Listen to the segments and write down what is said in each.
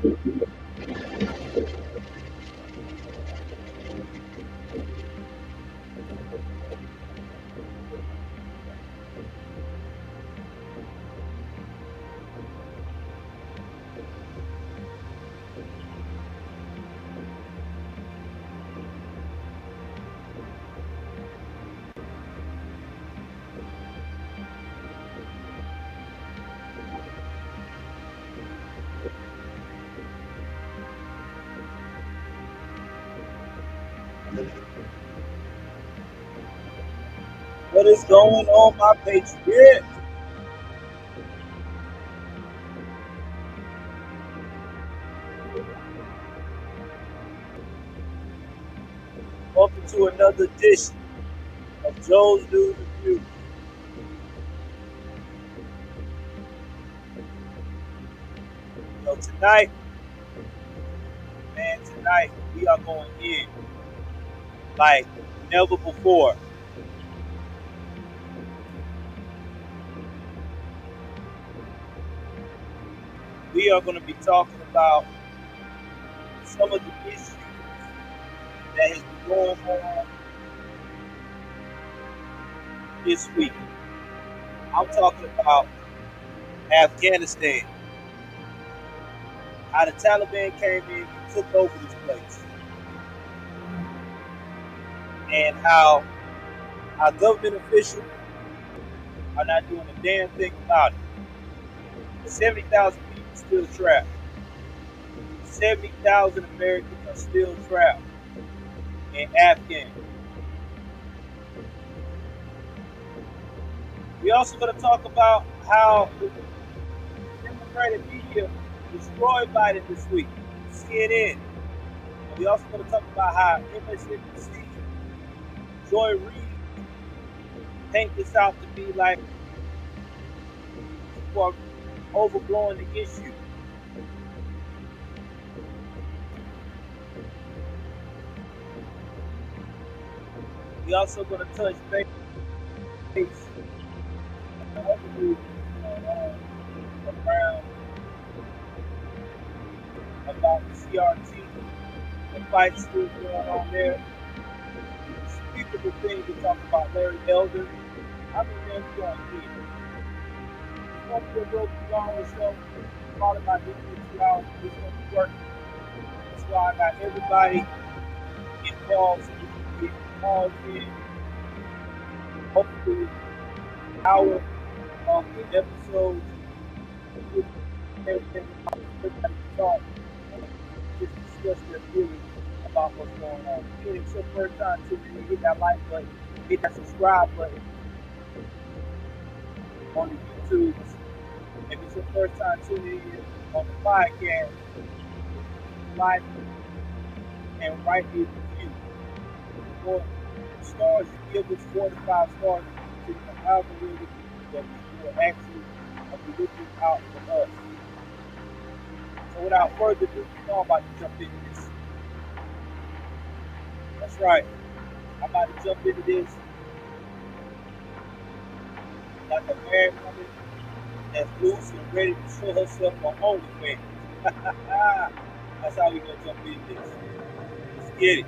What is going on, my patriots? Welcome to another edition of Joel's News and Views. Tonight, man, tonight we are going in like never before. We are going to be talking about some of the issues that has been going on this week. I'm talking about Afghanistan, how the Taliban came in and took over this place, and how our government officials are not doing a damn thing about it. 70,000 people still trapped. 70,000 Americans are still trapped in Afghan. We also going to talk about how the Democratic media destroyed Biden this week. CNN. And we also going to talk about how MSNBC, Joy Reid, paint this out to be like people are overblowing the issue. We also going to touch base on other news going on around about the CRT, the fight still going on there. Unspeakable things to talk about Larry Elder. I mean, man, we going to get it. It's going to be a little too long or so. Probably about this 2 hours. It's going to be working. That's why I got everybody involved so we can get called in. Hopefully, an hour of the episode. Everything everybody can talk and just discuss their feelings about what's going on. If it's your first time tuning in, hit that like button, hit that subscribe button on the YouTube. If it's your first time tuning in on the podcast, like and write a review. For stars, you give us 4 to 5 stars to the algorithm that people will actually be looking out for us. So without further ado, you know I'm about to jump into this. That's right. I'm about to jump into this like a married woman that's loose and ready to show herself on OnlyFans. That's how we gonna jump into this. Let's get it.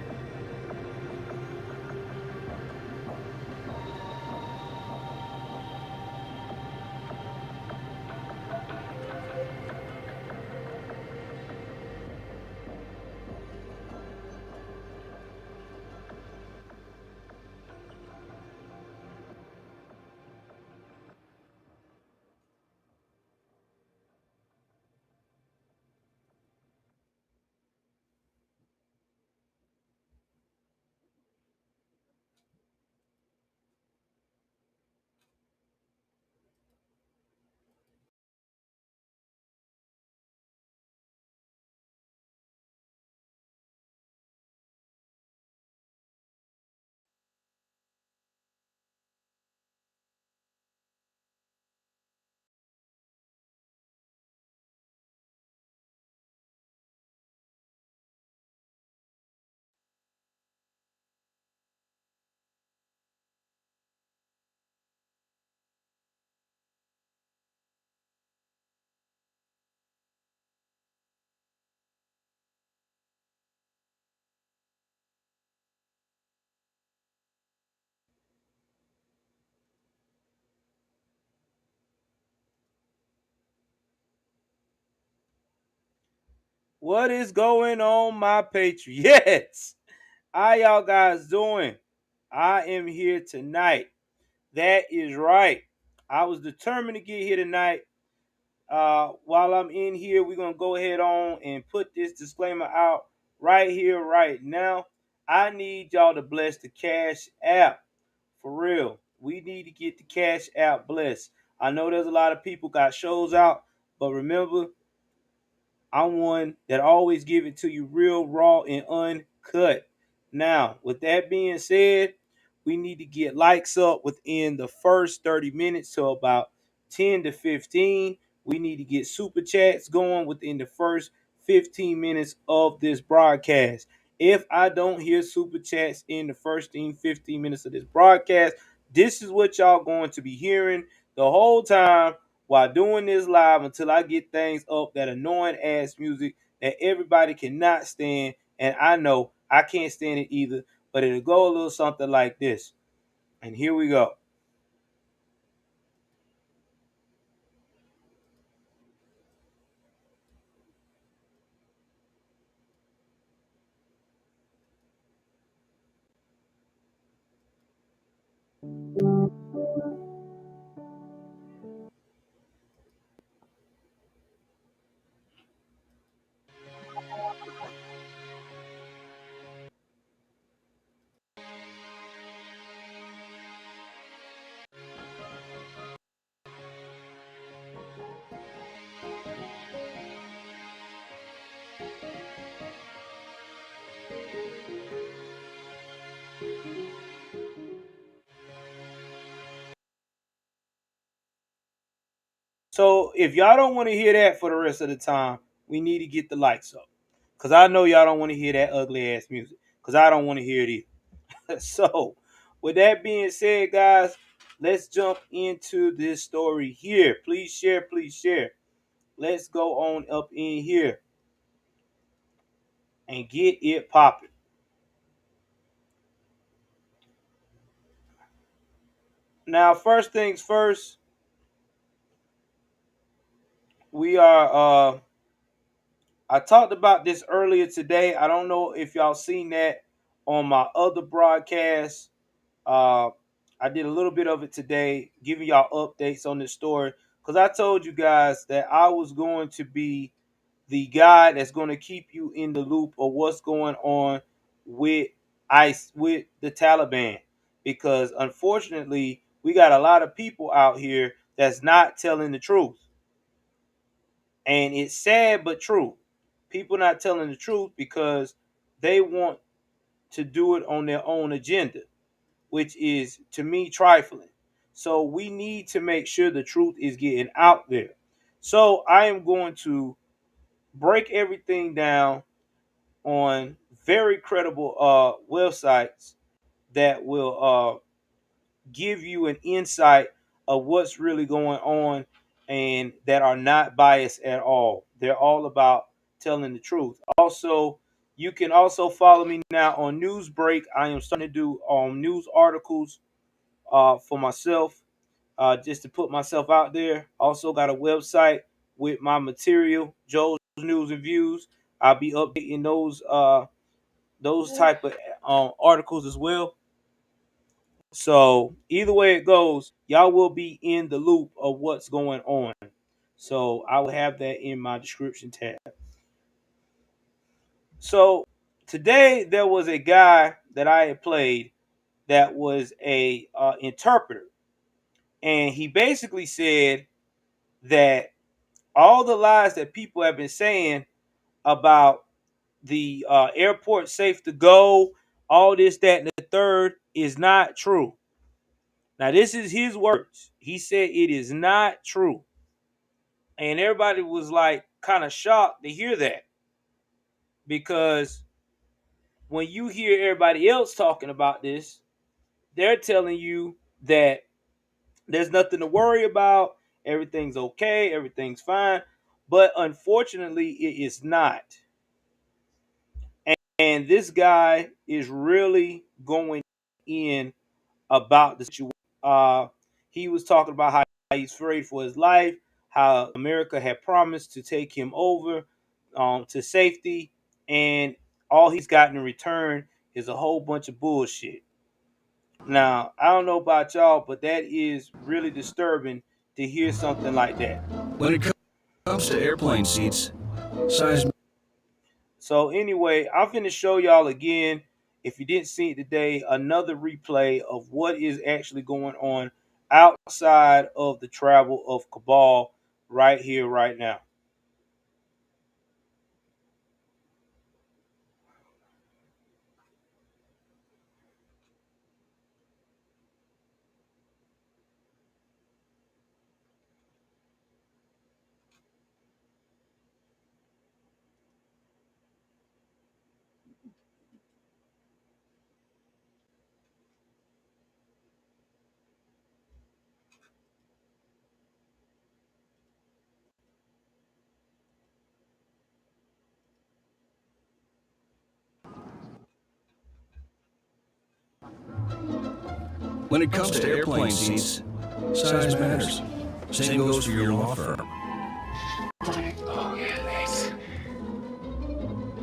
What is going on, my patriots? How y'all guys doing? I am here tonight. That is right. I was determined to get here tonight. While I'm in here, we're gonna go ahead on and put this disclaimer out right here, right now. I need y'all to bless the Cash App. For real. We need to get the Cash App blessed. I know there's a lot of people got shows out, but remember, I'm one that always give it to you real, raw, and uncut. Now, with that being said, we need to get likes up within the first 30 minutes to about 10 to 15. We need to get super chats going within the first 15 minutes of this broadcast. If I don't hear super chats in the first 15 minutes of this broadcast, this is what y'all going to be hearing the whole time while doing this live until I get things up, that annoying ass music that everybody cannot stand. And I know I can't stand it either, but it'll go a little something like this. And here we go. So if y'all don't want to hear that for the rest of the time, we need to get the lights up. Because I know y'all don't want to hear that ugly ass music. Because I don't want to hear it either. So, with that being said, guys, let's jump into this story here. Please share, please share. Let's go on up in here and get it popping. Now, first things first, we are I talked about this earlier today. I don't know if y'all seen that on my other broadcast. Uh I did a little bit of it today, giving y'all updates on this story. Because I told you guys that I was going to be the guy that's going to keep you in the loop of what's going on with ICE, with the Taliban. Because unfortunately, we got a lot of people out here that's not telling the truth. And it's sad but true. People not telling the truth because they want to do it on their own agenda, which is, to me, trifling. So we need to make sure the truth is getting out there. So I am going to break everything down on very credible websites that will give you an insight of what's really going on and that are not biased at all. They're all about telling the truth. Also, you can also follow me now on Newsbreak. I am starting to do news articles for myself, just to put myself out there. Also got a website with my material, Joel's News and Views. I'll be updating those type of articles as well. So either way it goes, y'all will be in the loop of what's going on. So I will have that in my description tab. So today there was a guy that I had played that was a interpreter, and he basically said that all the lies that people have been saying about the airport safe to go, all this, that, and the third is not true. Now, this is his words. He said it is not true. And everybody was like kind of shocked to hear that, because when you hear everybody else talking about this, they're telling you that there's nothing to worry about, everything's okay, everything's fine. But unfortunately, it is not. And this guy is really going in about the situation. Uh, he was talking about how he's afraid for his life, how America had promised to take him over, to safety, and all he's gotten in return is a whole bunch of bullshit. Now, I don't know about y'all, but that is really disturbing to hear something like that. When it comes to airplane seats, size. So anyway, I'm finna show y'all again, if you didn't see it today, another replay of what is actually going on outside of the travel of Cabal right here, right now. When it comes to airplane seats, size matters. Same goes for your law firm.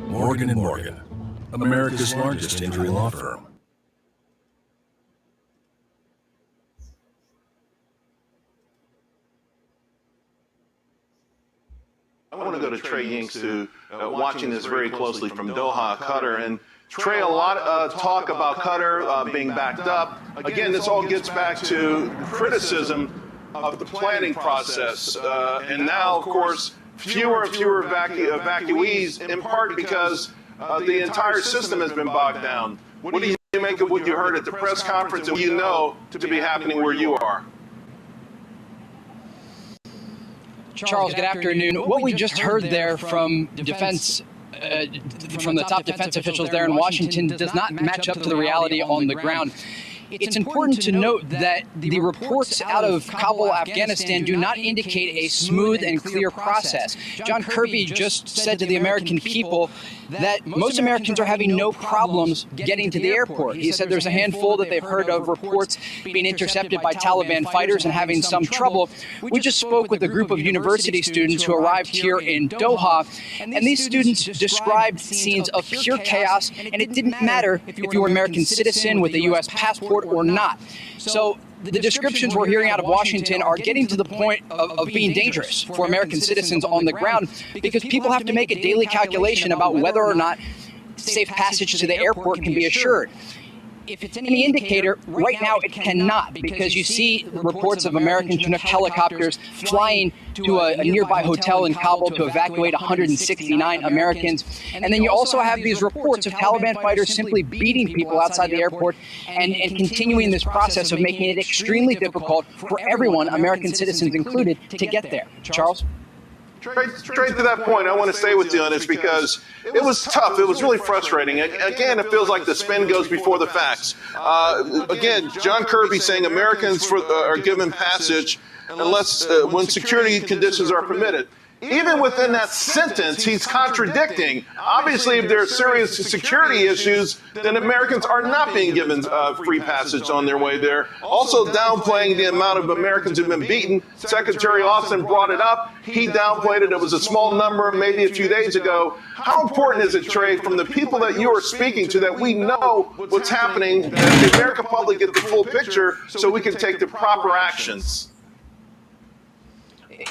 Morgan & Morgan, America's largest injury law firm. I want to go to Trey Ying's to watching this very closely from Doha, Qatar. And Trey, a lot of talk about Qatar being backed up. Again, this all gets back to criticism of the planning process. And now, of course, fewer and fewer evacuees, in part because the entire system has been bogged down. What do you make of what you heard at the press conference and what you know to be happening where you are? Charles, good afternoon. What we just heard there from defense, from the top defense officials there in Washington does not match up to the reality on the ground. It's important to note that the reports out of Kabul, Afghanistan do not indicate a smooth and clear process. John Kirby just said to the American people that most Americans are having no problems getting to the airport. He said there's a handful that they've heard of reports being intercepted by Taliban fighters and having some trouble. We just spoke with a group of university students who arrived here in Doha, and these students described scenes of pure chaos, and it didn't matter if you were an American citizen with a U.S. passport or not. So the descriptions we're hearing out of Washington are getting to the point of being dangerous for American citizens on the ground, because people have to make a daily calculation about whether or not safe passage to the airport can be assured. If it's any indicator, right now it cannot, because you see reports of American Chinook helicopters flying to a nearby hotel in Kabul to evacuate 169 Americans. And then you also have these reports of Taliban fighters simply beating people outside the airport and continuing this process of making it extremely difficult for everyone, American citizens included, to get there. Charles? Straight to that point, I want to stay with you on this because it was tough. It was really frustrating. Again, it feels like the spin goes before the facts. Again, John Kirby saying Americans are given passage unless when security conditions are permitted. Even within that sentence, he's contradicting. Obviously, if there are serious security issues, then Americans are not being given free passage on their way there. Also downplaying the amount of Americans who've been beaten. Secretary Austin brought it up. He downplayed it. It was a small number maybe a few days ago. How important is it, Trey, from the people that you are speaking to, that we know what's happening, that the American public get the full picture so we can take the proper actions?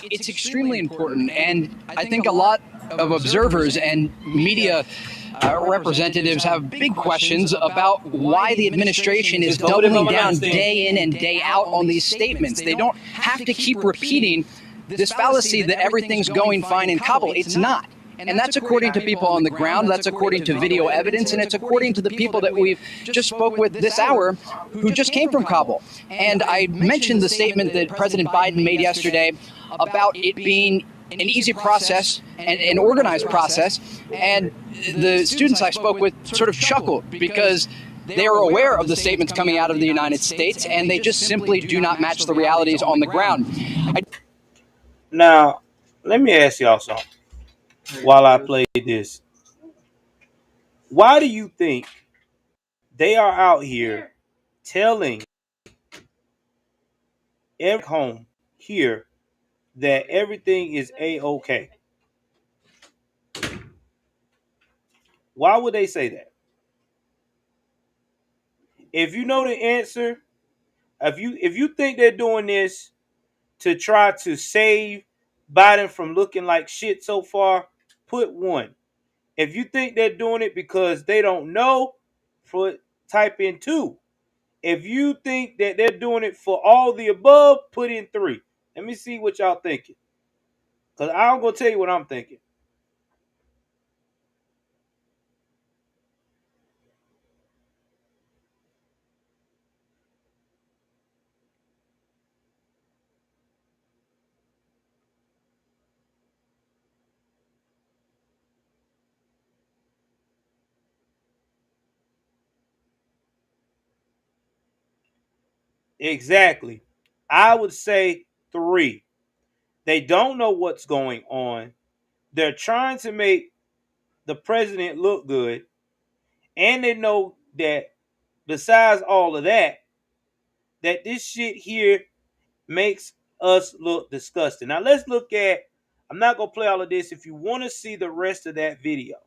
It's extremely important, and I think a lot of observers and media representatives have big questions about why the administration is doubling down day in and day out on these statements. They don't have to keep repeating this fallacy that everything's going fine in Kabul. It's not. And that's according to people on the ground, that's according to video evidence, and it's according to the people that we've just spoke with this hour who just came from Kabul. And I mentioned the statement that President Biden made yesterday about it being an easy process and an organized process. And the students I spoke with sort of chuckled because they are aware of the statements coming out of the United States, and they just simply do not match the realities on the ground. Now, let me ask y'all something while I play this. Why do you think they are out here telling every home here that everything is A-OK? Why would they say that? If you know the answer, if you think they're doing this to try to save Biden from looking like shit so far, put 1. If you think they're doing it because they don't know, type in 2. If you think that they're doing it for all the above, put in 3. Let me see what y'all thinking. Because I'm going to tell you what I'm thinking. Exactly. I would say 3. They don't know what's going on. They're trying to make the president look good. And they know that besides all of that, that this shit here makes us look disgusting. Now let's look at, I'm not going to play all of this. If you want to see the rest of that video,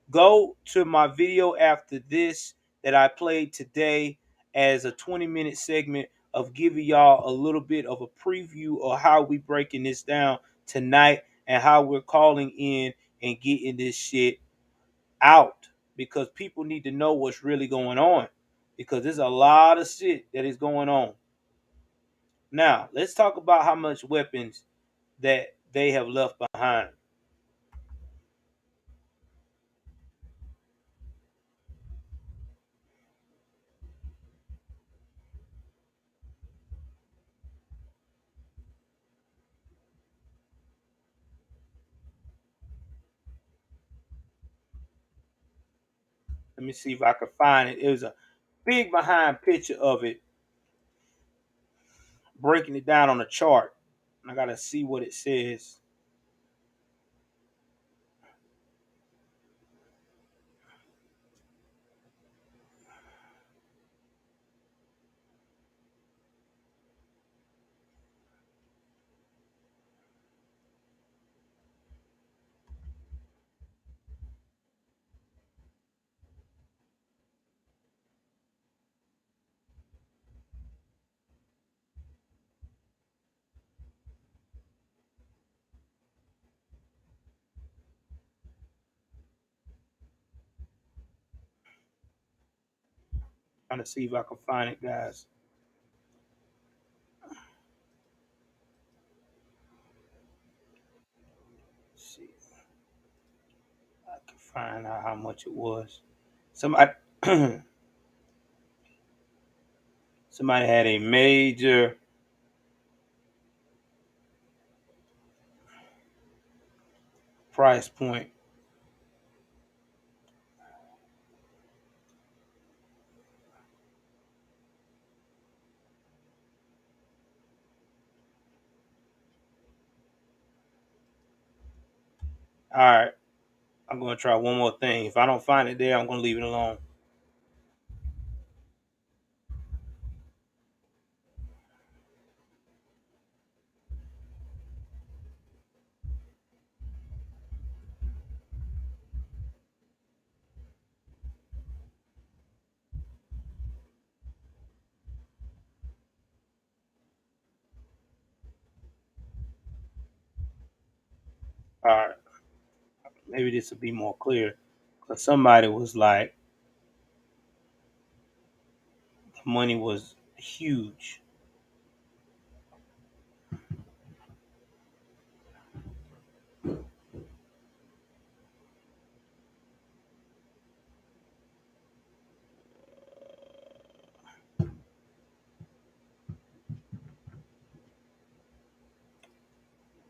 go to my video after this that I played today as a 20-minute segment of giving y'all a little bit of a preview of how we breaking this down tonight and how we're calling in and getting this shit out, because people need to know what's really going on, because there's a lot of shit that is going on. Now, let's talk about how much weapons that they have left behind. Let me see if I can find it. It was a big behind picture of it, breaking it down on a chart. I gotta see what it says. Trying to see if I can find it, guys. Let's see if I can find out how much it was. Somebody somebody had a major price point. All right, I'm gonna try one more thing. If I don't find it there, I'm gonna leave it alone. All right, maybe this will be more clear. Because somebody was like, the money was huge. Let's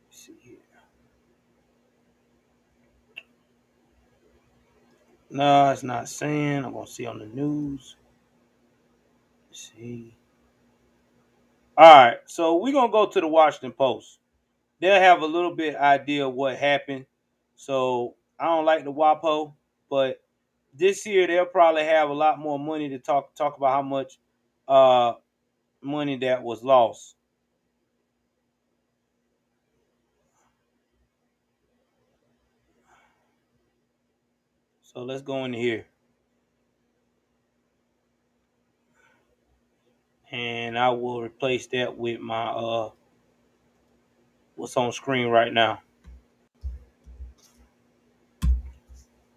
see here. No, it's not saying. I'm gonna see on the news. Let's see. All right, so we're gonna go to the Washington Post. They'll have a little bit idea of what happened. So I don't like the WAPO, but this year they'll probably have a lot more money to talk about how much uh money that was lost. So let's go into here. And I will replace that with my what's on screen right now.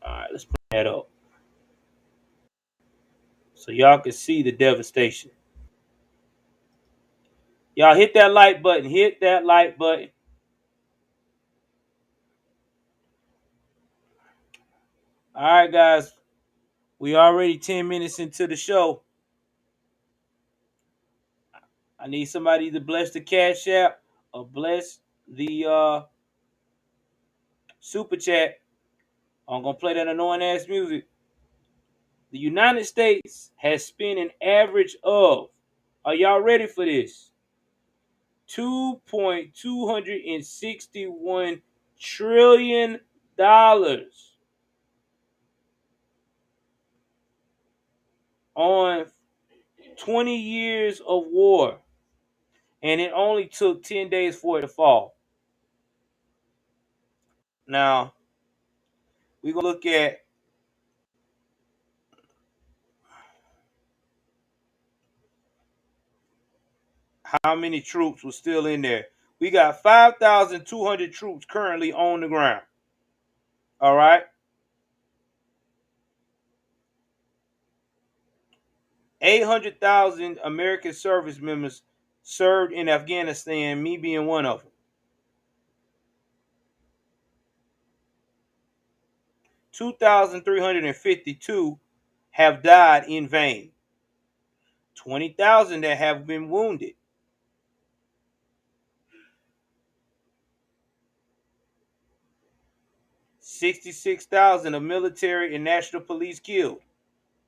Alright, let's put that up. So y'all can see the devastation. Y'all hit that like button. Hit that like button. Alright, guys. We already 10 minutes into the show. I need somebody to bless the Cash App or bless the Super Chat. I'm going to play that annoying ass music. The United States has spent an average of, are y'all ready for this? $2.261 trillion on 20 years of war. And it only took 10 days for it to fall. Now, we're going to look at how many troops were still in there. We got 5,200 troops currently on the ground. All right. 800,000 American service members served in Afghanistan, me being one of them. 2,352 have died in vain. 20,000 that have been wounded. 66,000 of military and national police killed.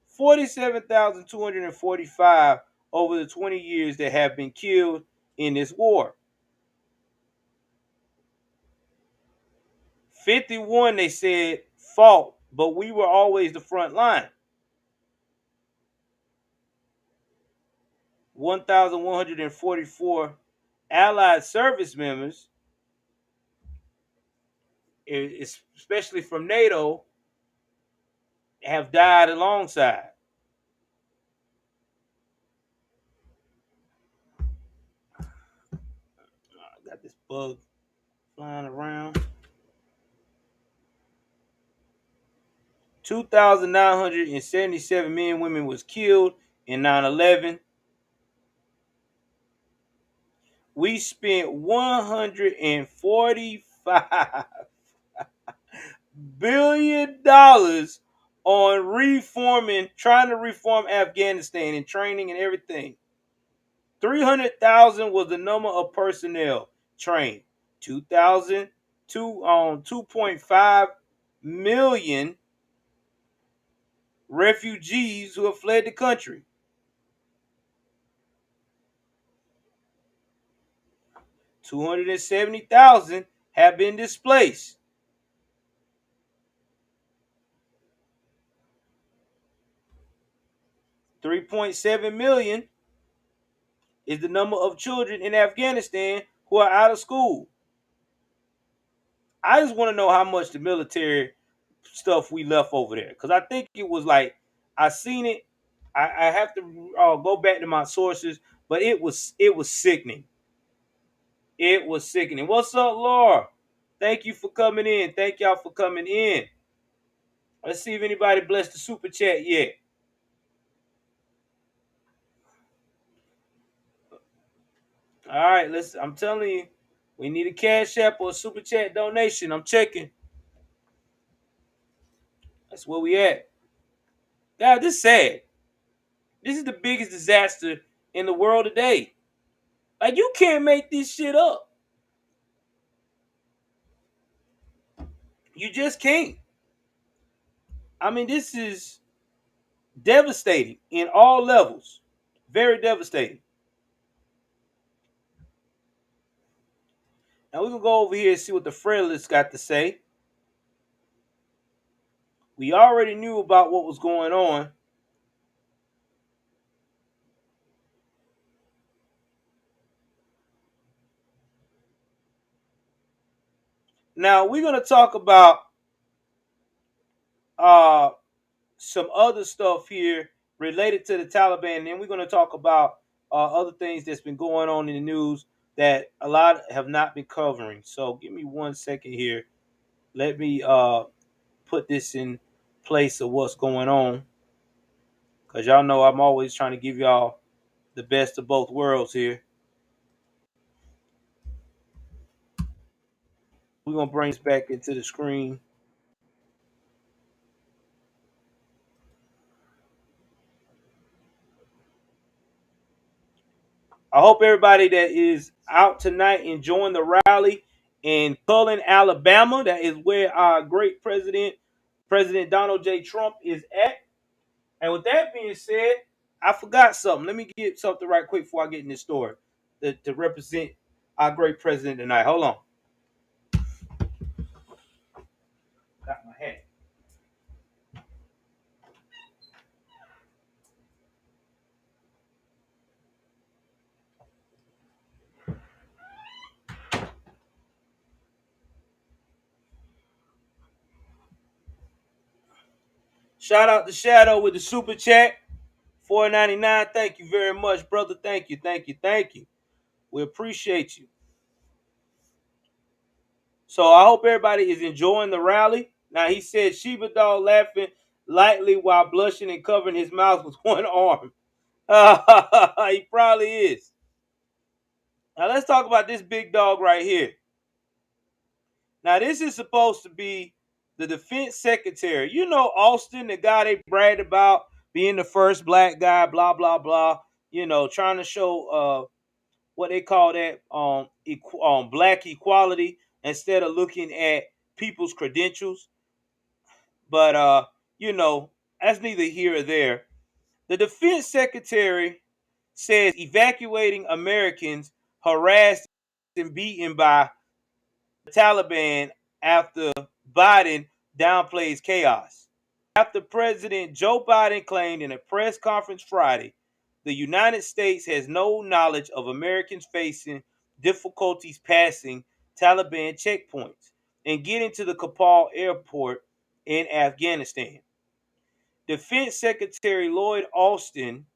47,245 over the 20 years that have been killed in this war. 51, they said, fought, but we were always the front line. 1,144 Allied service members, especially from NATO, have died alongside. I got this bug flying around. 2,977 men and women was killed in 9/11. We spent $145 billion on trying to reform Afghanistan and training and everything. 300,000 was the number of personnel trained. 2.5 million refugees who have fled the country. 270,000 have been displaced. 3.7 million is the number of children in Afghanistan who are out of school. I just want to know how much the military stuff we left over there, because I think it was like, I seen it. I have to go back to my sources, but it was sickening. It was sickening. What's up, Laura? Thank you for coming in. Thank y'all for coming in. Let's see if anybody blessed the super chat yet. All right, I'm telling you, we need a Cash App or a super chat donation. I'm checking. That's where we at. God, this is sad. This is the biggest disaster in the world today. Like, you can't make this shit up. You just can't. I mean, this is devastating in all levels. Very devastating. Now we're going to go over here and see what the Federalists got to say. We already knew about what was going on. Now we're going to talk about uh, some other stuff here related to the Taliban, and then we're going to talk about other things that's been going on in the news that a lot have not been covering. So give me 1 second here. Let me put this in place of what's going on, because y'all know I'm always trying to give y'all the best of both worlds here. We're going to bring this back into the screen. I hope everybody that is out tonight enjoying the rally in Cullen, Alabama. That is where our great President Donald J. Trump, is at. And with that being said, I forgot something. Let me get something right quick before I get in this story to represent our great president tonight. Hold on. Got my hat. Shout out to Shadow with the super chat. $4.99. Thank you very much, brother. Thank you, thank you, thank you. We appreciate you. So I hope everybody is enjoying the rally. Now, he said Sheba Dog laughing lightly while blushing and covering his mouth with one arm. He probably is. Now let's talk about this big dog right here. Now this is supposed to be the defense secretary. You know Austin, the guy they bragged about being the first black guy, blah, blah, blah. You know, trying to show what they call that black equality instead of looking at people's credentials. But you know, that's neither here or there. The defense secretary says evacuating Americans harassed and beaten by the Taliban after Biden downplays chaos. After President Joe Biden claimed in a press conference Friday, the United States has no knowledge of Americans facing difficulties passing Taliban checkpoints and getting to the Kabul airport in Afghanistan. Defense Secretary Lloyd Austin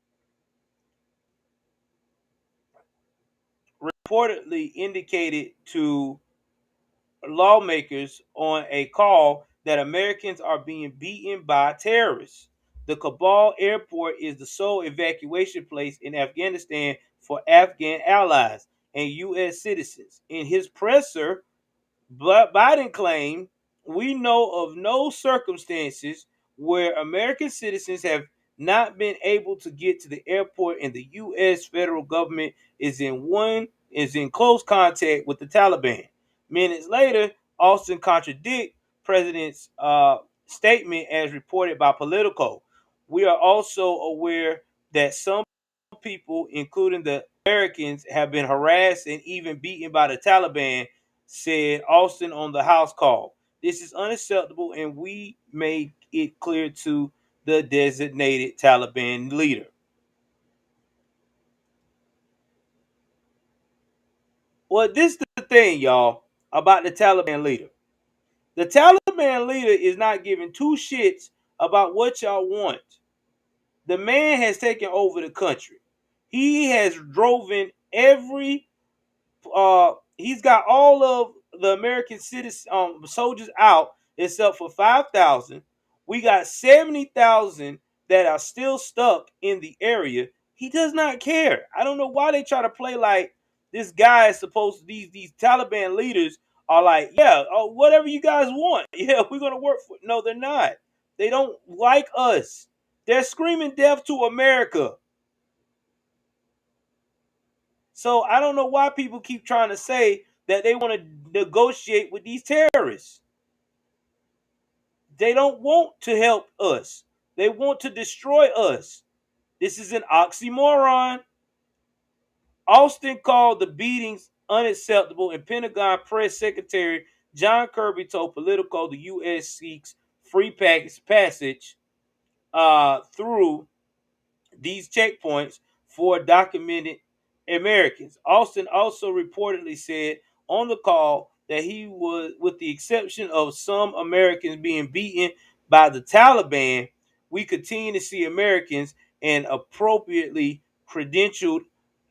reportedly indicated to lawmakers on a call that Americans are being beaten by terrorists. The Kabul airport is the sole evacuation place in Afghanistan for Afghan allies and U.S. citizens. In his presser, Biden claimed, "We know of no circumstances where American citizens have not been able to get to the airport, and the U.S. federal government is in close contact with the Taliban." Minutes later, Austin contradicted President's statement as reported by Politico. "We are also aware that some people, including the Americans, have been harassed and even beaten by the Taliban," said Austin on the House call. "This is unacceptable, and we made it clear to the designated Taliban leader." Well, this is the thing, y'all, about the Taliban leader. The Taliban leader is not giving two shits about what y'all want. The man has taken over the country. He has driven he's got all of the American citizens, soldiers out except for 5,000. We got 70,000 that are still stuck in the area. He does not care. I don't know why they try to play like this guy is supposed to, these Taliban leaders are like, yeah, whatever you guys want. Yeah, we're going to work for. No, they're not. They don't like us. They're screaming death to America. So I don't know why people keep trying to say that they want to negotiate with these terrorists. They don't want to help us. They want to destroy us. This is an oxymoron. Austin called the beatings unacceptable, and Pentagon Press Secretary John Kirby told Politico the U.S. seeks free passage through these checkpoints for documented Americans. Austin also reportedly said on the call that he was, with the exception of some Americans being beaten by the Taliban, we continue to see Americans and appropriately credentialed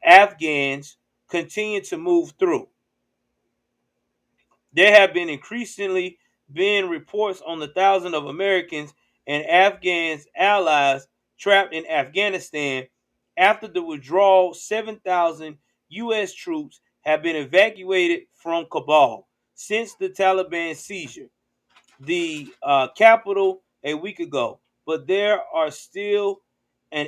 Afghans continue to move through. There have been increasingly been reports on the thousands of Americans and Afghans allies trapped in Afghanistan. After the withdrawal, 7,000 U.S. troops have been evacuated from Kabul since the Taliban seizure the capital a week ago, but there are still an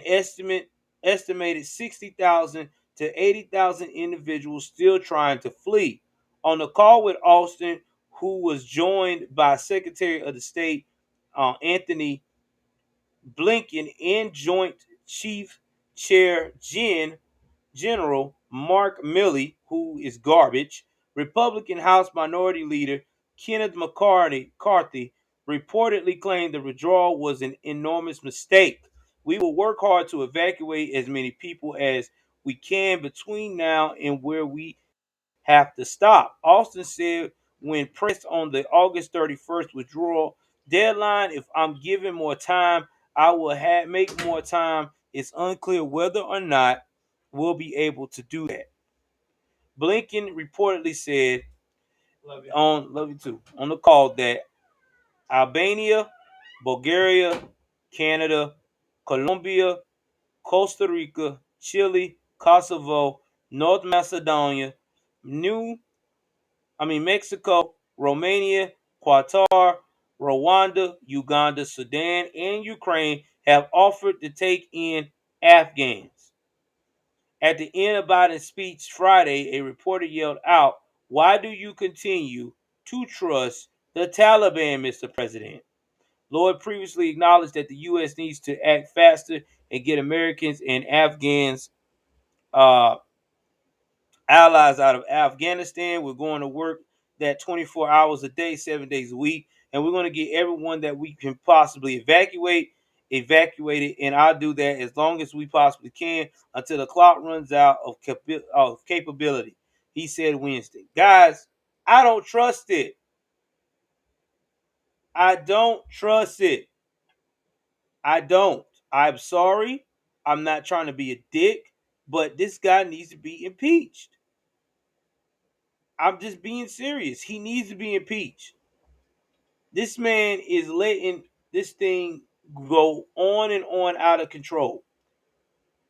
estimated 60,000 to 80,000 individuals still trying to flee. On the call with Austin, who was joined by Secretary of the State Anthony Blinken and Joint Chief Chair General Mark Milley, who is garbage, Republican House Minority Leader Kenneth McCarthy reportedly claimed the withdrawal was an enormous mistake. We will work hard to evacuate as many people as we can between now and where we have to stop. Austin said when pressed on the August 31st withdrawal deadline, if I'm given more time, I will make more time. It's unclear whether or not we'll be able to do that. Blinken reportedly said love you too, on the call that Albania, Bulgaria, Canada, Colombia, Costa Rica, Chile, Kosovo, North Macedonia, Mexico, Romania, Qatar, Rwanda, Uganda, Sudan, and Ukraine have offered to take in Afghans. At the end of Biden's speech Friday, a reporter yelled out, "Why do you continue to trust the Taliban, Mr. President?" Lloyd previously acknowledged that the U.S. needs to act faster and get Americans and Afghans uh, allies out of Afghanistan. We're going to work that 24 hours a day, 7 days a week, and we're going to get everyone that we can possibly evacuated, and I'll do that as long as we possibly can until the clock runs out of capability, he said Wednesday. Guys, I don't trust it. I don't trust it. I don't. I'm sorry. I'm not trying to be a dick, but this guy needs to be impeached. I'm just being serious. He needs to be impeached. This man is letting this thing go on and on out of control.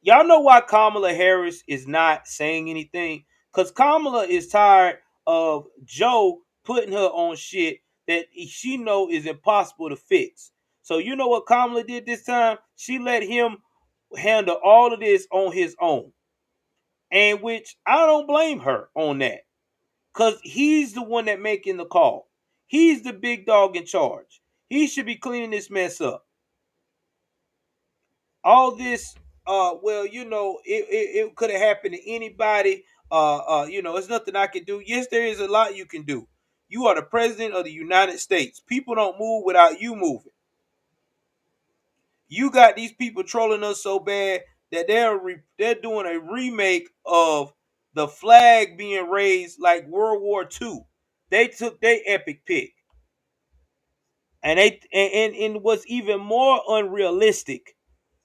Y'all know why Kamala Harris is not saying anything? Because Kamala is tired of Joe putting her on shit that she know is impossible to fix. So you know what Kamala did this time? She let him handle all of this on his own. And which I don't blame her on that. Because he's the one that making the call. He's the big dog in charge. He should be cleaning this mess up. All this, it could have happened to anybody. It's nothing I can do. Yes, there is a lot you can do. You are the president of the United States. People don't move without you moving. You got these people trolling us so bad that they're doing a remake of the flag being raised like World War II. They took their epic pick. And what's even more unrealistic,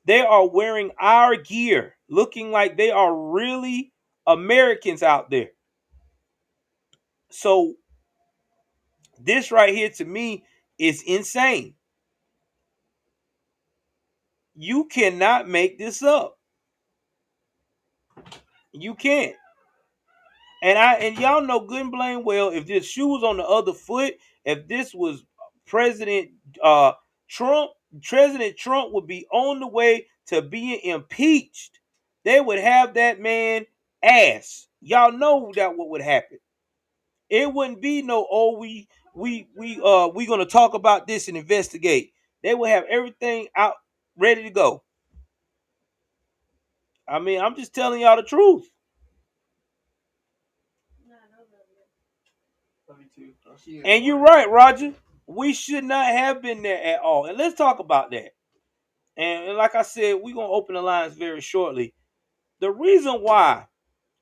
they are wearing our gear, looking like they are really Americans out there. So this right here to me is insane. You cannot make this up. You can't. And y'all know good and blame well, if this shoe was on the other foot, if this was President Trump, President Trump would be on the way to being impeached. They would have that man ass. Y'all know that what would happen. It wouldn't be no, we gonna talk about this and investigate. They would have everything out ready to go. I mean, I'm just telling y'all the truth. And you're right, Roger. We should not have been there at all. And let's talk about that. And like I said, we're going to open the lines very shortly. The reason why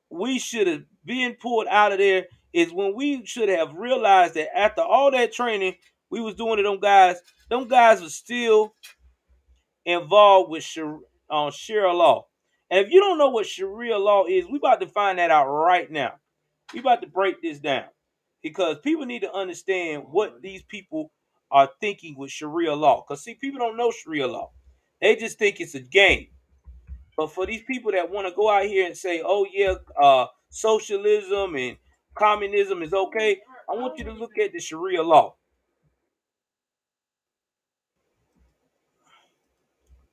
we should have been pulled out of there is when we should have realized that after all that training we was doing to them guys them guys are still involved with Sharia law. And if you don't know what Sharia law is, we about to find that out right now. We about to break this down because people need to understand what these people are thinking with Sharia law. Because see, people don't know Sharia law. They just think it's a game. But for these people that want to go out here and say, oh yeah, socialism and communism is okay, I want you to look at the Sharia law.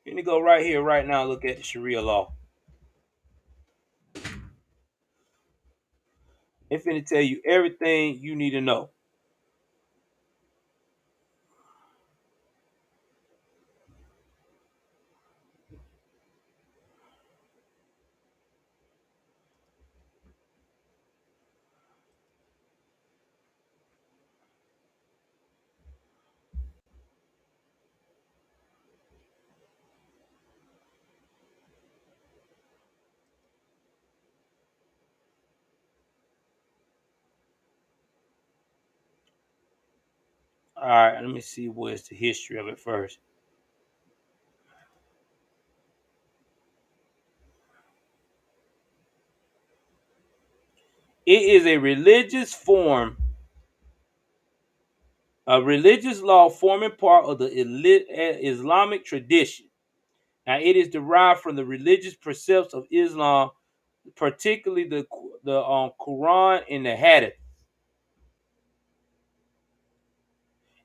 You're going to go right here, right now, look at the Sharia law. It's going to tell you everything you need to know. All right, let me see what's the history of it first. It is a religious law forming part of the Islamic tradition. Now, it is derived from the religious precepts of Islam, particularly the Quran and the Hadith.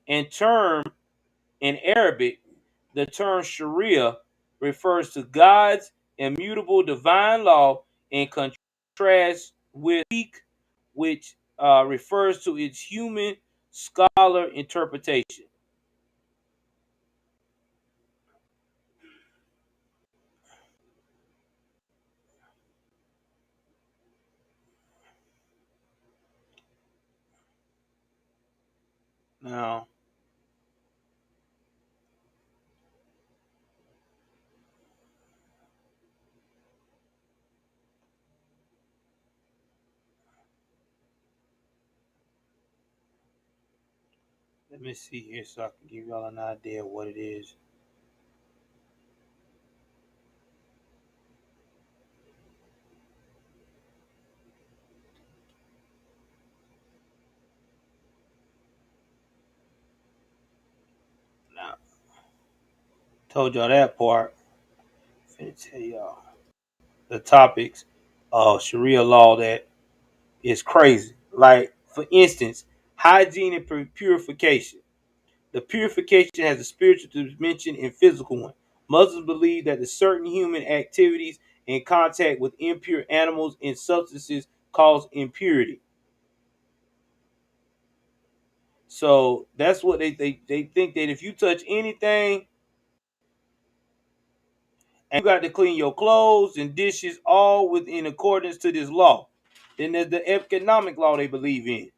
In Arabic, the term Sharia refers to God's immutable divine law in contrast with Fiqh, which refers to its human scholar interpretation. Now, let me see here so I can give y'all an idea of what it is. Now, told y'all that part. I'm finna tell y'all the topics of Sharia law that is crazy. Like, for instance, hygiene and purification. The purification has a spiritual dimension and physical one. Muslims believe that the certain human activities in contact with impure animals and substances cause impurity. So that's what they think, that if you touch anything and you got to clean your clothes and dishes all within accordance to this law. Then there's the economic law they believe in.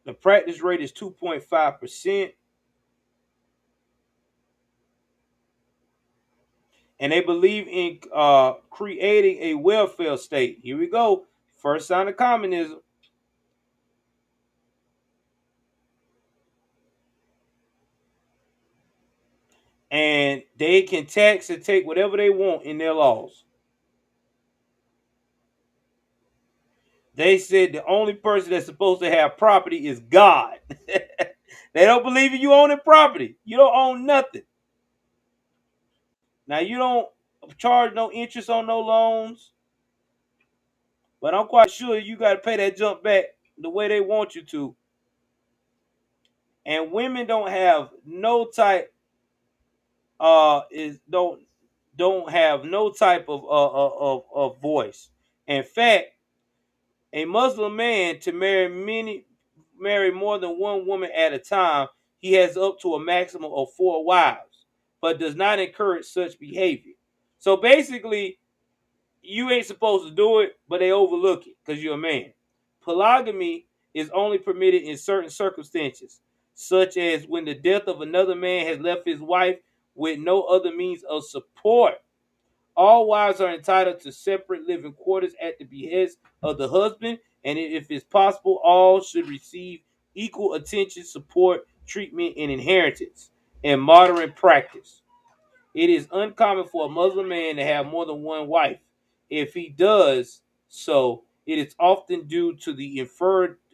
The practice rate is 2.5%. And they believe in creating a welfare state. Here we go. First sign of communism. And they can tax and take whatever they want in their laws. They said the only person that's supposed to have property is God. They don't believe in you owning property. You don't own nothing. Now, you don't charge no interest on no loans, but I'm quite sure you got to pay that jump back the way they want you to. And women don't have no type don't have no type of voice. In fact, a Muslim man to marry more than one woman at a time, he has up to a maximum of 4 wives, but does not encourage such behavior. So basically, you ain't supposed to do it, but they overlook it because you're a man. Polygamy is only permitted in certain circumstances, such as when the death of another man has left his wife with no other means of support, All wives are entitled to separate living quarters at the behest of the husband, and if it's possible, all should receive equal attention, support, treatment, and inheritance in modern practice. It is uncommon for a Muslim man to have more than one wife. If he does so, it is often due to the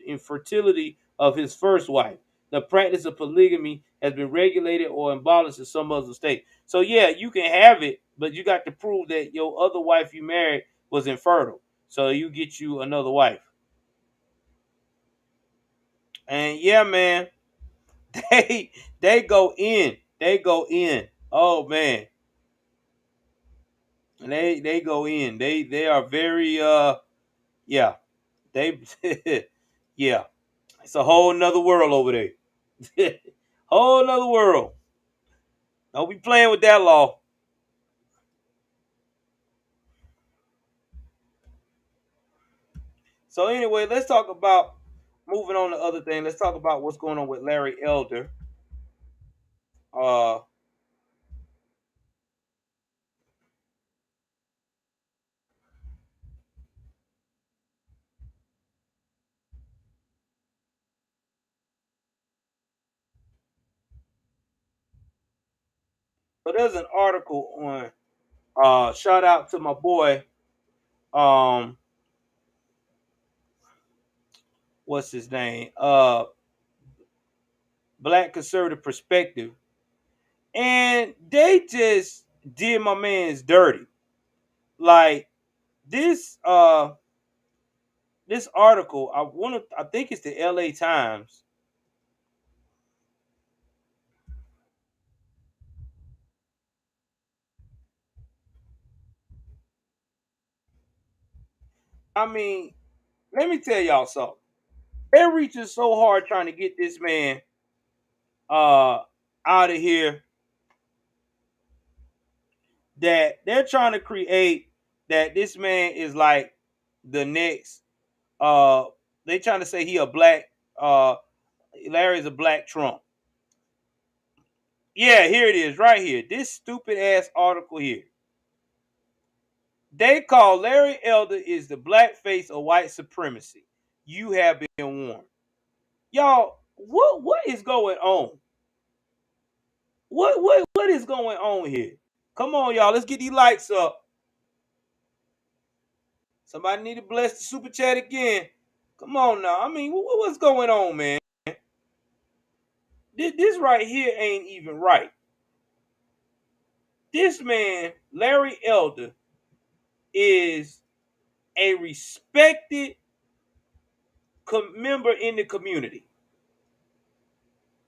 infertility of his first wife. The practice of polygamy has been regulated or abolished in some other states. So yeah, you can have it, but you got to prove that your other wife you married was infertile. So you get you another wife. And yeah, man, they go in. They go in. Oh man. And they go in. They are very yeah. They yeah. It's a whole nother world over there. Whole nother world. Don't be playing with that law. So anyway, let's talk about moving on to other things. Let's talk about what's going on with Larry Elder. Uh so there's an article on shout out to my boy um what's his name? Black Conservative Perspective. And they just did my man's dirty. Like this this article, I think it's the LA Times. I mean, let me tell y'all something. They're reaching so hard trying to get this man uh out of here that they're trying to create that this man is like the next uh they trying to say he a black uh Larry's a black Trump. Yeah, here it is right here. This stupid ass article here. They call Larry Elder is the black face of white supremacy. You have been warned. Y'all, what is going on? What is going on here? Come on, y'all. Let's get these lights up. Somebody need to bless the super chat again. Come on now. I mean, what's going on, man? This right here ain't even right. This man, Larry Elder, is a respected member in the community.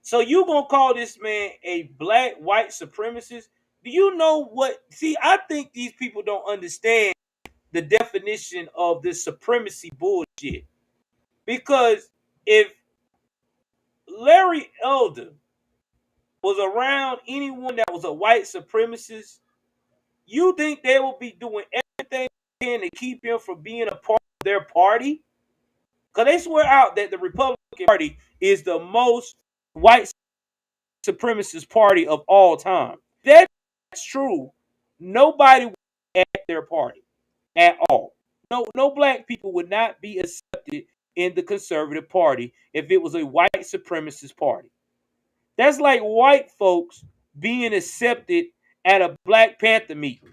So you gonna call this man a black white supremacist? Do you know what? See, I think these people don't understand the definition of this supremacy bullshit. Because if Larry Elder was around anyone that was a white supremacist, you think they will be doing everything they can to keep him from being a part of their party? Because they swear out that the Republican Party is the most white supremacist party of all time. If that's true, nobody would at their party at all. No black people would not be accepted in the conservative party if it was a white supremacist party. That's like white folks being accepted at a Black Panther meeting.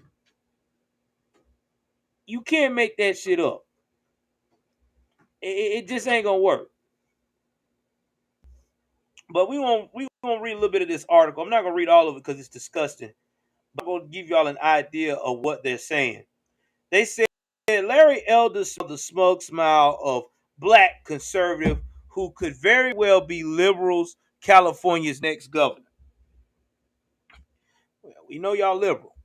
You can't make that shit up. It just ain't gonna work. But we gonna read a little bit of this article. I'm not gonna read all of it because it's disgusting. But I'm gonna give y'all an idea of what they're saying. They said Larry Elder saw the smug smile of black conservative who could very well be liberals California's next governor. Well, we know y'all liberal.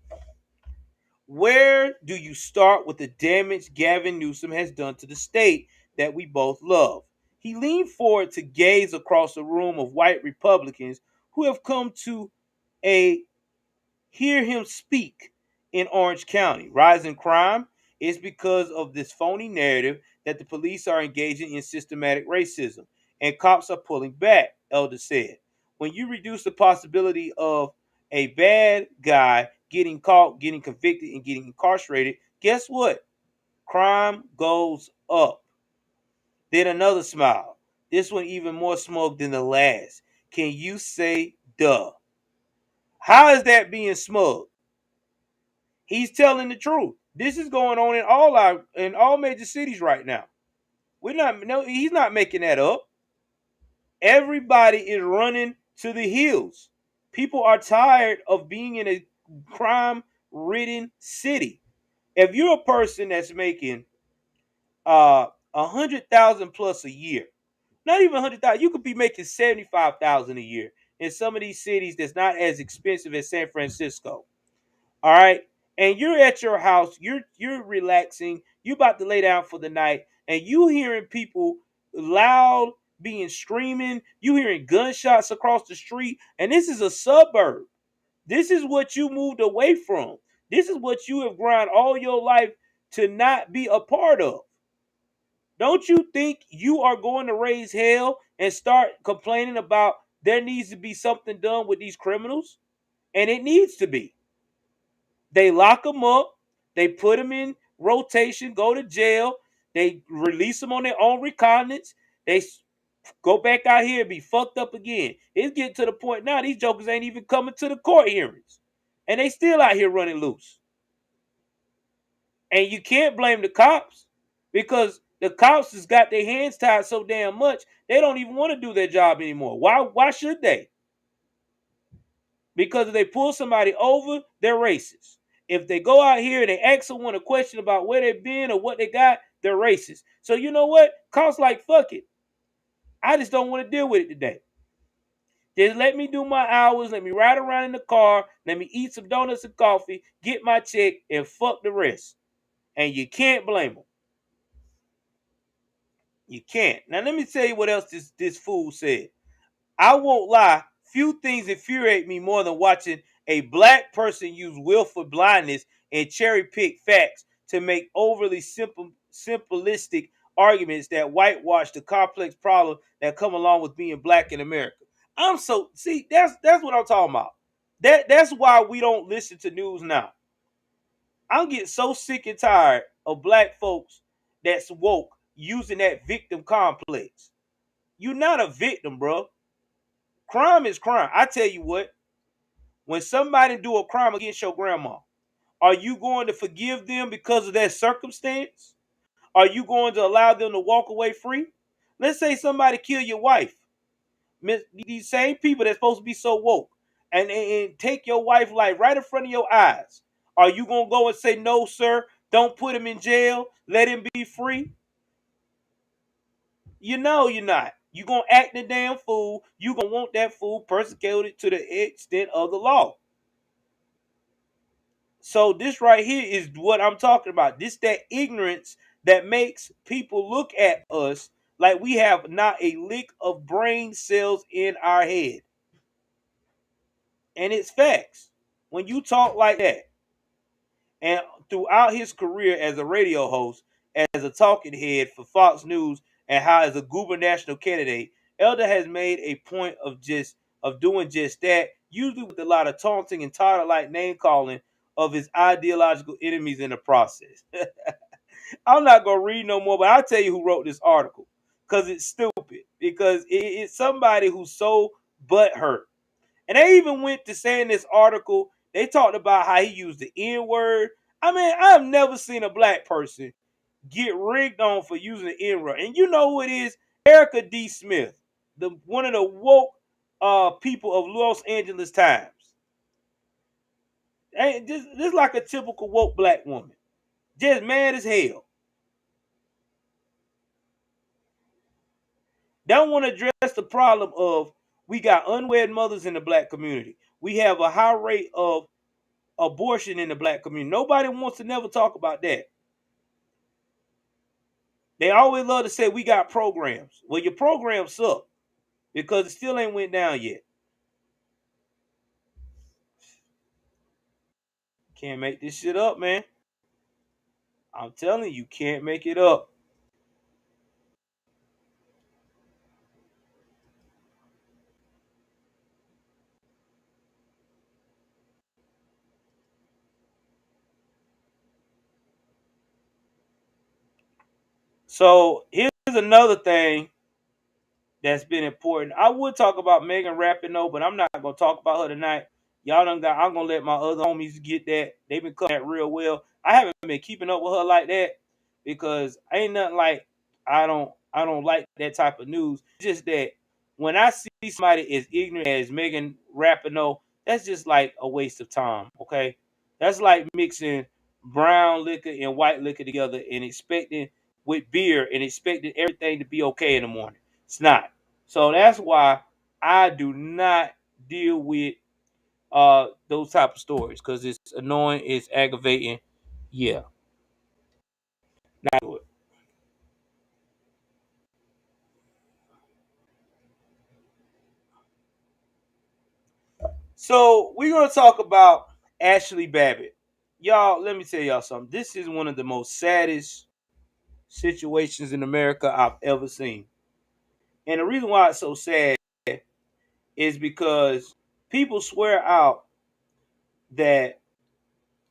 Where do you start with the damage Gavin Newsom has done to the state that we both love? He leaned forward to gaze across a room of white Republicans who have come to a hear him speak in Orange County. Rising crime is because of this phony narrative that the police are engaging in systematic racism and cops are pulling back, Elder said. When you reduce the possibility of a bad guy getting caught, getting convicted, and getting incarcerated, guess what? Crime goes up. Then another smile. This one even more smug than the last. Can you say duh? How is that being smug? He's telling the truth. This is going on in all major cities right now. He's not making that up. Everybody is running to the hills. People are tired of being in a crime-ridden city. If you're a person that's making 100,000 plus a year, not even 100,000, you could be making 75,000 a year in some of these cities that's not as expensive as San Francisco. All right, and you're at your house, you're relaxing, you about to lay down for the night, and you hearing people loud being screaming, you hearing gunshots across the street, and this is a suburb. This is what you moved away from. This is what you have grown all your life to not be a part of. Don't you think you are going to raise hell and start complaining about there needs to be something done with these criminals? And it needs to be. They lock them up. They put them in rotation, go to jail. They release them on their own recognizance. They go back out here and be fucked up again. It's getting to the point now these jokers ain't even coming to the court hearings. And they still out here running loose. And you can't blame the cops because the cops has got their hands tied so damn much, they don't even want to do their job anymore. Why should they? Because if they pull somebody over, they're racist. If they go out here and they ask someone a question about where they've been or what they got, they're racist. So you know what? Cops like, fuck it. I just don't want to deal with it today. Just let me do my hours. Let me ride around in the car. Let me eat some donuts and coffee, get my check, and fuck the rest. And you can't blame them. You can't. Now let me tell you what else this fool said. I won't lie, few things infuriate me more than watching a black person use willful blindness and cherry pick facts to make overly simplistic arguments that whitewash the complex problem that come along with being black in America. That's what I'm talking about. That's why we don't listen to news now. I'm getting so sick and tired of black folks that's woke using that victim complex. You're not a victim, bro. Crime is crime. I tell you what, when somebody do a crime against your grandma, are you going to forgive them because of that circumstance? Are you going to allow them to walk away free? Let's say somebody kill your wife. These same people that's supposed to be so woke and take your wife life right in front of your eyes. Are you going to go and say, no, sir, don't put him in jail, let him be free? You know you're not. You're going to act the damn fool. You're going to want that fool persecuted to the extent of the law. So this right here is what I'm talking about. This that ignorance that makes people look at us like we have not a lick of brain cells in our head. And it's facts. When you talk like that, and throughout his career as a radio host, as a talking head for Fox News, and how as a gubernatorial candidate, Elder has made a point of doing just that, usually with a lot of taunting and title-like name calling of his ideological enemies in the process. I'm not gonna read no more, but I'll tell you who wrote this article because it's stupid. Because it's somebody who's so butthurt. And they even went to say in this article, they talked about how he used the N-word. I mean, I've never seen a black person get rigged on for using the N-word. And you know who it is? Erica D. Smith, one of the woke people of Los Angeles Times. And this like a typical woke black woman. Just mad as hell. Don't want to address the problem of we got unwed mothers in the black community. We have a high rate of abortion in the black community. Nobody wants to never talk about that. They always love to say we got programs. Well, your programs suck because it still ain't went down yet. Can't make this shit up, man. I'm telling you, can't make it up. So here's another thing that's been important. I would talk about Megan Rapinoe, but I'm not gonna talk about her tonight. Y'all done got. I'm gonna let my other homies get that. They've been covering that real well. I haven't been keeping up with her like that because ain't nothing like I don't like that type of news. It's just that when I see somebody as ignorant as Megan Rapinoe, that's just like a waste of time. Okay, that's like mixing brown liquor and white liquor together and expecting with beer and expecting everything to be okay in the morning. It's not. So that's why I do not deal with those type of stories because it's annoying, it's aggravating. Yeah, not good. So we're gonna talk about Ashley Babbitt. Y'all, let me tell y'all something. This is one of the most saddest situations in America I've ever seen. And the reason why it's so sad is because people swear out that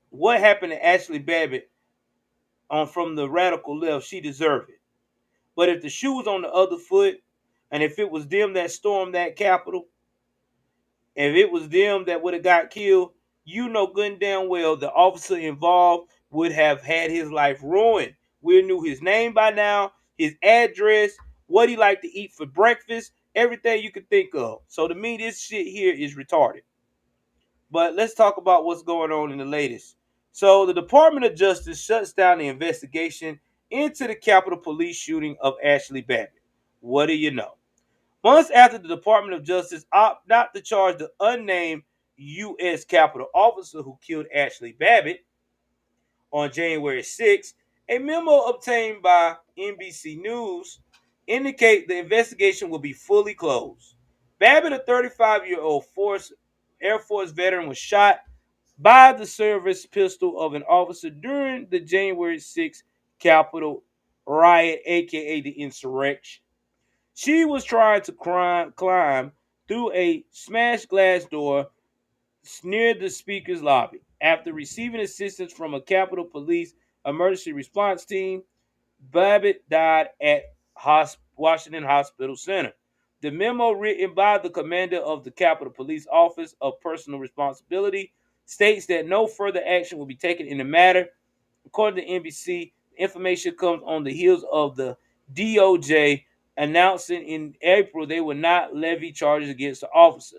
what happened to Ashley Babbitt from the radical left, she deserved it. But if the shoe was on the other foot, and if it was them that stormed that Capitol, if it was them that would have got killed, you know good and damn well the officer involved would have had his life ruined. We knew his name by now, his address, what he liked to eat for breakfast, everything you could think of. So to me, this shit here is retarded. But let's talk about what's going on in the latest. So the Department of Justice shuts down the investigation into the Capitol Police shooting of Ashley Babbitt. What do you know? Months after the Department of Justice opted not to charge the unnamed U.S. Capitol officer who killed Ashley Babbitt on January 6th, a memo obtained by NBC News indicate the investigation will be fully closed. Babbitt, a 35-year-old Air Force veteran, was shot by the service pistol of an officer during the January 6th Capitol riot, aka the insurrection. She was trying to climb through a smashed glass door near the speaker's lobby. After receiving assistance from a Capitol Police emergency response team, Babbitt died at Washington Hospital Center. The memo written by the commander of the Capitol Police Office of Personal Responsibility states that no further action will be taken in the matter. According to NBC, information comes on the heels of the DOJ announcing in April they would not levy charges against the officer.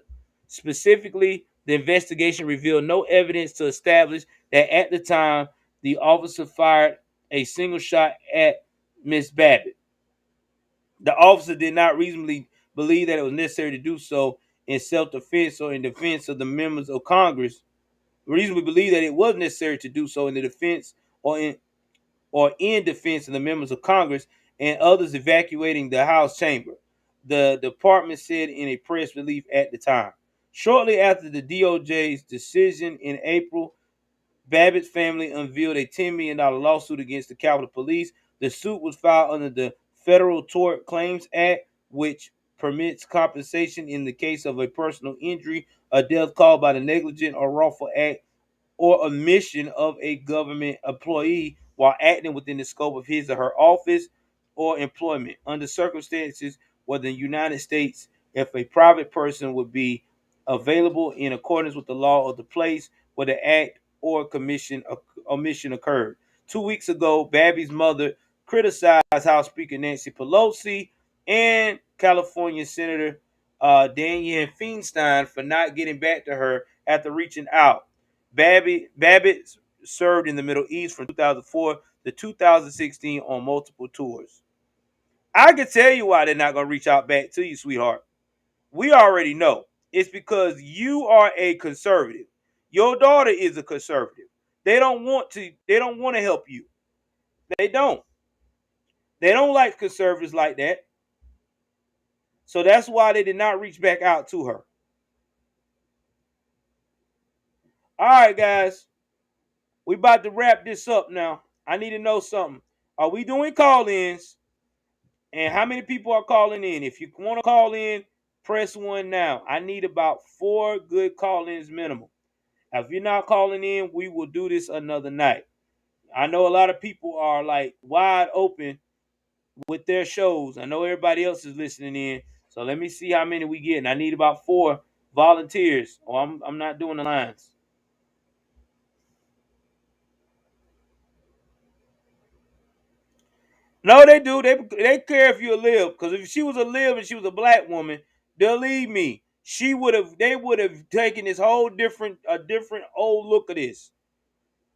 Specifically, the investigation revealed no evidence to establish that at the time the officer fired a single shot at Miss Babbitt. The officer did not reasonably believe that it was necessary to do so in self-defense or in defense of the members of Congress. Reasonably believe that it was necessary to do so in the defense or in defense of the members of Congress and others evacuating the House chamber, the department said in a press release at the time. Shortly after the DOJ's decision in April, Babbitt's family unveiled a $10 million lawsuit against the Capitol Police. The suit was filed under the Federal Tort Claims Act, which permits compensation in the case of a personal injury or death caused by the negligent or wrongful act or omission of a government employee while acting within the scope of his or her office or employment under circumstances where the United States, if a private person would be available in accordance with the law of the place where the act or omission occurred. 2 weeks ago, Babby's mother criticized House Speaker Nancy Pelosi and California Senator Dianne Feinstein for not getting back to her after reaching out. Babbitt served in the Middle East from 2004 to 2016 on multiple tours. I can tell you why they're not going to reach out back to you, sweetheart. We already know. It's because you are a conservative. Your daughter is a conservative. They don't want to. They don't want to help you. They don't. They don't like conservatives like that. So that's why they did not reach back out to her. All right, guys. We about to wrap this up now. I need to know something. Are we doing call-ins? And how many people are calling in? If you want to call in, press 1 now. I need about 4 good call-ins minimum. If you're not calling in, we will do this another night. I know a lot of people are like wide open with their shows. I know everybody else is listening in, so let me see how many we get. And I need about 4 volunteers, or I'm not doing the lines. No, they do. They care if you a live, because if she was a live and she was a black woman, believe me, they would have taken this whole different old look of this.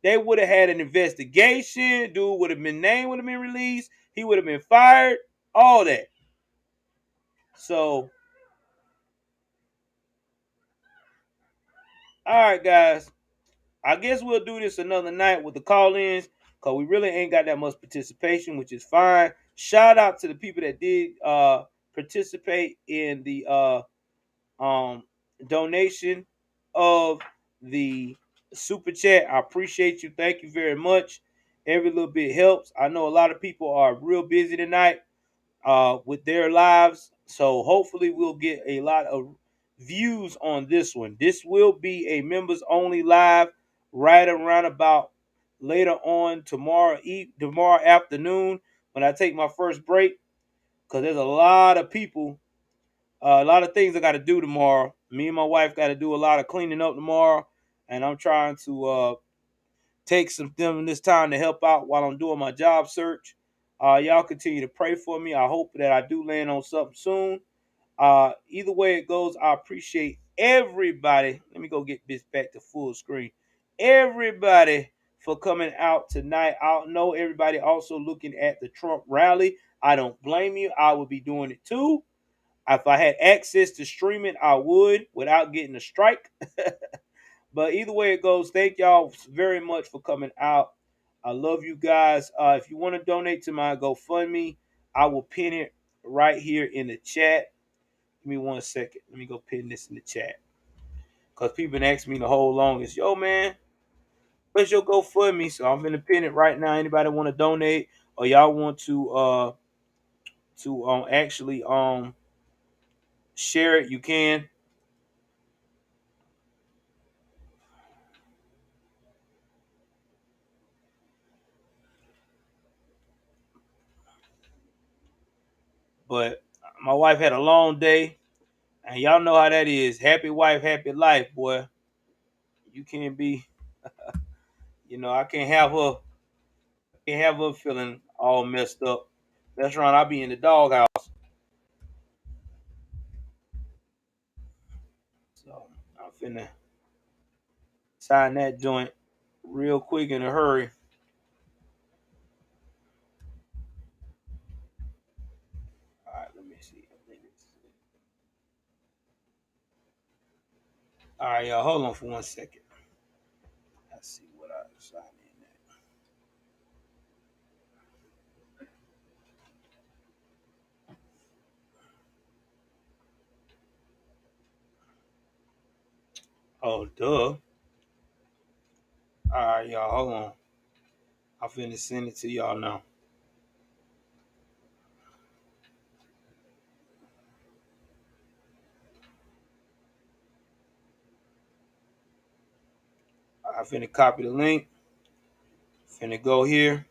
They would have had an investigation. Dude would have been name would have been released. He would have been fired. All that. So, all right, guys. I guess we'll do this another night with the call-ins, because we really ain't got that much participation, which is fine. Shout out to the people that did participate in the um, donation of the super chat. I appreciate you. Thank you very much. Every little bit helps. I know a lot of people are real busy tonight with their lives, so hopefully we'll get a lot of views on this one. This will be a members only live right around about later on tomorrow afternoon when I take my first break, because there's a lot of people, a lot of things I got to do tomorrow. Me and my wife got to do a lot of cleaning up tomorrow, and I'm trying to take some them this time to help out while I'm doing my job search. Y'all continue to pray for me. I hope that I do land on something soon. Either way it goes, I appreciate everybody. Let me go get this back to full screen. Everybody for coming out tonight. I know everybody also looking at the Trump rally. I don't blame you. I would be doing it too. If I had access to streaming, I would without getting a strike. But either way it goes, thank y'all very much for coming out. I love you guys. If you want to donate to my GoFundMe, I will pin it right here in the chat. Give me 1 second. Let me go pin this in the chat. Because people been asking me the whole longest, yo, man, where's your GoFundMe? So I'm going to pin it right now. Anybody want to donate or y'all want to actually share it, you can. But my wife had a long day, and y'all know how that is. Happy wife, happy life, boy. You can't be, I can't have her feeling all messed up. That's right. I'll be in the doghouse. So I'm finna sign that joint real quick in a hurry. All right, let me see. All right, y'all, hold on for 1 second. Let's see what I signed in at. Oh, duh. All right, y'all, hold on. I'm finna send it to y'all now. I'm finna copy the link. Finna go here.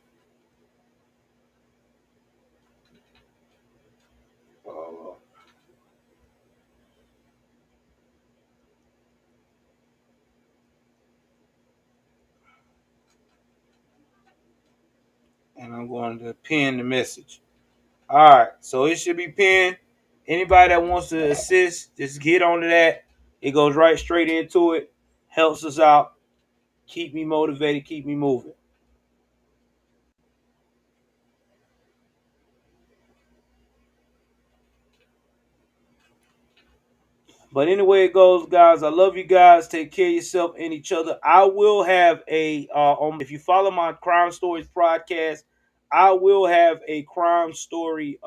Uh, and I'm going to pin the message. All right, so it should be pinned. Anybody that wants to assist, just get onto that. It goes right straight into it. Helps us out. Keep me motivated. Keep me moving. But anyway, it goes, guys. I love you guys. Take care of yourself and each other. I will have if you follow my Crime Stories podcast, I will have a crime story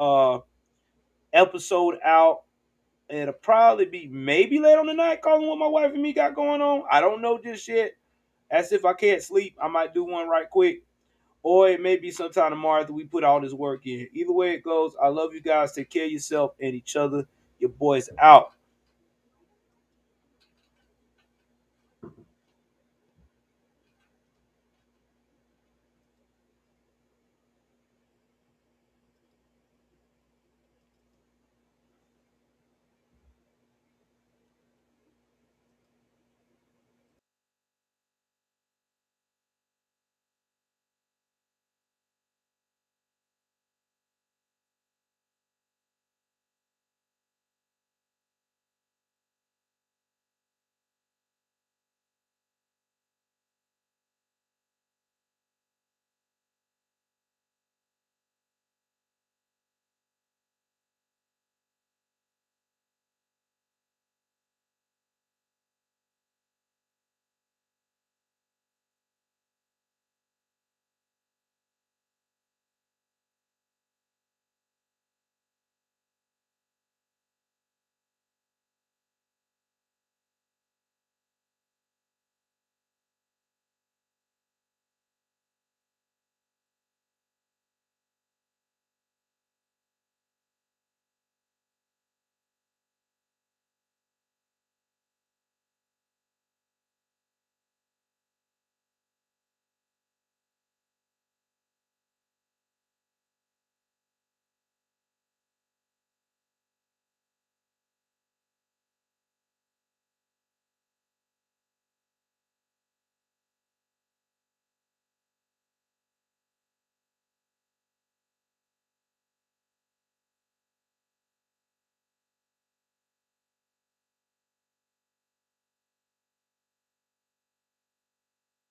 episode out. It'll probably be maybe late on the night, calling what my wife and me got going on. I don't know just yet. As if I can't sleep, I might do one right quick. Or it may be sometime tomorrow after we put all this work in. Either way it goes, I love you guys. Take care of yourself and each other. Your boys out.